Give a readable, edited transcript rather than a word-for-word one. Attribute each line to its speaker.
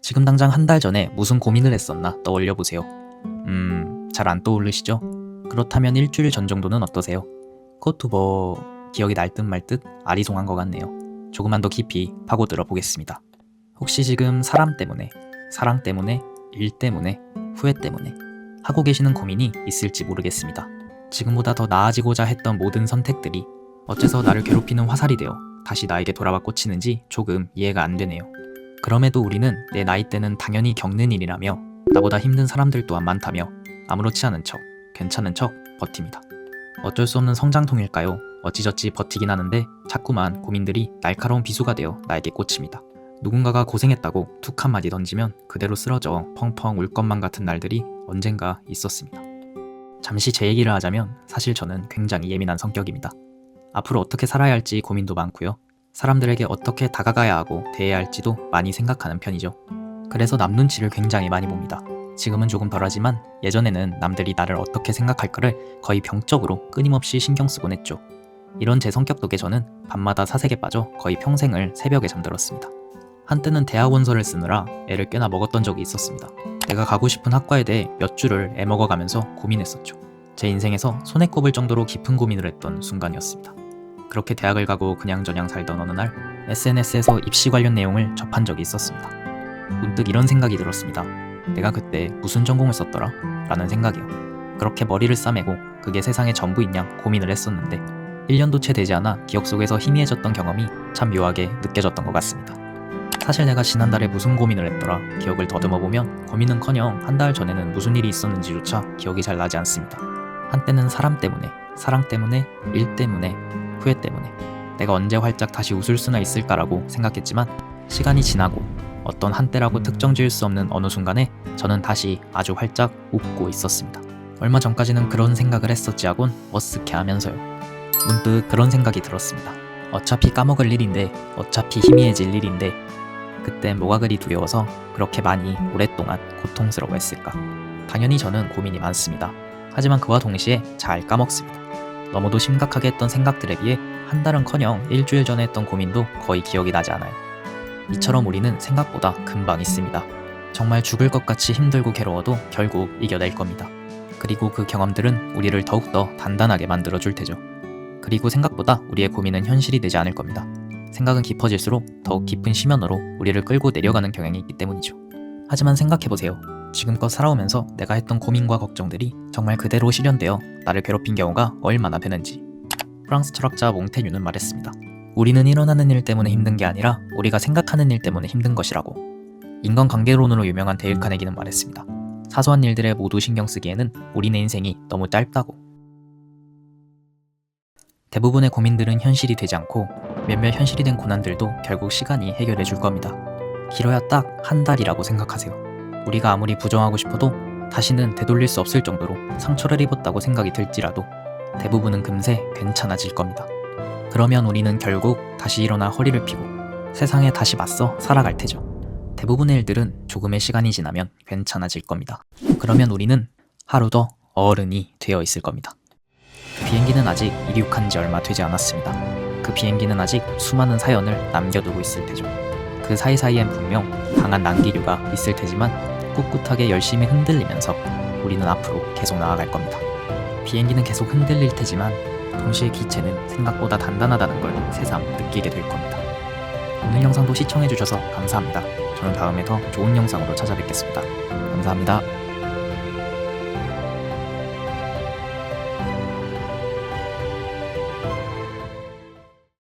Speaker 1: 지금 당장 한 달 전에 무슨 고민을 했었나 떠올려 보세요. 잘 안 떠오르시죠? 그렇다면 일주일 전 정도는 어떠세요? 그것도 기억이 날 듯 말 듯 아리송한 것 같네요. 조금만 더 깊이 파고들어 보겠습니다. 혹시 지금 사람 때문에, 사랑 때문에, 일 때문에, 후회 때문에 하고 계시는 고민이 있을지 모르겠습니다. 지금보다 더 나아지고자 했던 모든 선택들이 어째서 나를 괴롭히는 화살이 되어 다시 나에게 돌아와 꽂히는지 조금 이해가 안 되네요. 그럼에도 우리는 내 나이 때는 당연히 겪는 일이라며 나보다 힘든 사람들 또한 많다며 아무렇지 않은 척, 괜찮은 척 버팁니다. 어쩔 수 없는 성장통일까요? 어찌저찌 버티긴 하는데 자꾸만 고민들이 날카로운 비수가 되어 나에게 꽂힙니다. 누군가가 고생했다고 툭 한마디 던지면 그대로 쓰러져 펑펑 울 것만 같은 날들이 언젠가 있었습니다. 잠시 제 얘기를 하자면 사실 저는 굉장히 예민한 성격입니다. 앞으로 어떻게 살아야 할지 고민도 많고요. 사람들에게 어떻게 다가가야 하고 대해야 할지도 많이 생각하는 편이죠. 그래서 남 눈치를 굉장히 많이 봅니다. 지금은 조금 덜하지만 예전에는 남들이 나를 어떻게 생각할까를 거의 병적으로 끊임없이 신경 쓰곤 했죠. 이런 제 성격 덕에 저는 밤마다 사색에 빠져 거의 평생을 새벽에 잠들었습니다. 한때는 대학 원서를 쓰느라 애를 꽤나 먹었던 적이 있었습니다. 내가 가고 싶은 학과에 대해 몇 줄을 애먹어가면서 고민했었죠. 제 인생에서 손에 꼽을 정도로 깊은 고민을 했던 순간이었습니다. 그렇게 대학을 가고 그냥저냥 살던 어느 날 SNS에서 입시 관련 내용을 접한 적이 있었습니다. 문득 이런 생각이 들었습니다. 내가 그때 무슨 전공을 썼더라? 라는 생각이요. 그렇게 머리를 싸매고 그게 세상의 전부인 양 고민을 했었는데 1년도 채 되지 않아 기억 속에서 희미해졌던 경험이 참 묘하게 느껴졌던 것 같습니다. 사실 내가 지난달에 무슨 고민을 했더라 기억을 더듬어보면 고민은커녕 한 달 전에는 무슨 일이 있었는지조차 기억이 잘 나지 않습니다. 한때는 사람 때문에, 사랑 때문에, 일 때문에, 후회 때문에 내가 언제 활짝 다시 웃을 수나 있을까라고 생각했지만 시간이 지나고 어떤 한때라고 특정 지을 수 없는 어느 순간에 저는 다시 아주 활짝 웃고 있었습니다. 얼마 전까지는 그런 생각을 했었지 하곤 머쓱해하면서요. 문득 그런 생각이 들었습니다. 어차피 까먹을 일인데, 어차피 희미해질 일인데 그때 뭐가 그리 두려워서 그렇게 많이 오랫동안 고통스러워했을까. 당연히 저는 고민이 많습니다. 하지만 그와 동시에 잘 까먹습니다. 너무도 심각하게 했던 생각들에 비해 한 달은커녕 일주일 전에 했던 고민도 거의 기억이 나지 않아요. 이처럼 우리는 생각보다 금방 있습니다. 정말 죽을 것 같이 힘들고 괴로워도 결국 이겨낼 겁니다. 그리고 그 경험들은 우리를 더욱더 단단하게 만들어줄 테죠. 그리고 생각보다 우리의 고민은 현실이 되지 않을 겁니다. 생각은 깊어질수록 더욱 깊은 심연으로 우리를 끌고 내려가는 경향이 있기 때문이죠. 하지만 생각해보세요. 지금껏 살아오면서 내가 했던 고민과 걱정들이 정말 그대로 실현되어 나를 괴롭힌 경우가 얼마나 되는지. 프랑스 철학자 몽테뉴는 말했습니다. 우리는 일어나는 일 때문에 힘든 게 아니라 우리가 생각하는 일 때문에 힘든 것이라고. 인간관계론으로 유명한 데일 카네기는 말했습니다. 사소한 일들에 모두 신경 쓰기에는 우리네 인생이 너무 짧다고. 대부분의 고민들은 현실이 되지 않고 몇몇 현실이 된 고난들도 결국 시간이 해결해 줄 겁니다. 길어야 딱 한 달이라고 생각하세요. 우리가 아무리 부정하고 싶어도 다시는 되돌릴 수 없을 정도로 상처를 입었다고 생각이 들지라도 대부분은 금세 괜찮아질 겁니다. 그러면 우리는 결국 다시 일어나 허리를 펴고 세상에 다시 맞서 살아갈 테죠. 대부분의 일들은 조금의 시간이 지나면 괜찮아질 겁니다. 그러면 우리는 하루 더 어른이 되어 있을 겁니다. 그 비행기는 아직 이륙한 지 얼마 되지 않았습니다. 그 비행기는 아직 수많은 사연을 남겨두고 있을 테죠. 그 사이사이엔 분명 강한 난기류가 있을 테지만 꿋꿋하게 열심히 흔들리면서 우리는 앞으로 계속 나아갈 겁니다. 비행기는 계속 흔들릴 테지만 동시에 기체는 생각보다 단단하다는 걸 새삼 느끼게 될 겁니다. 오늘 영상도 시청해주셔서 감사합니다. 저는 다음에 더 좋은 영상으로 찾아뵙겠습니다. 감사합니다.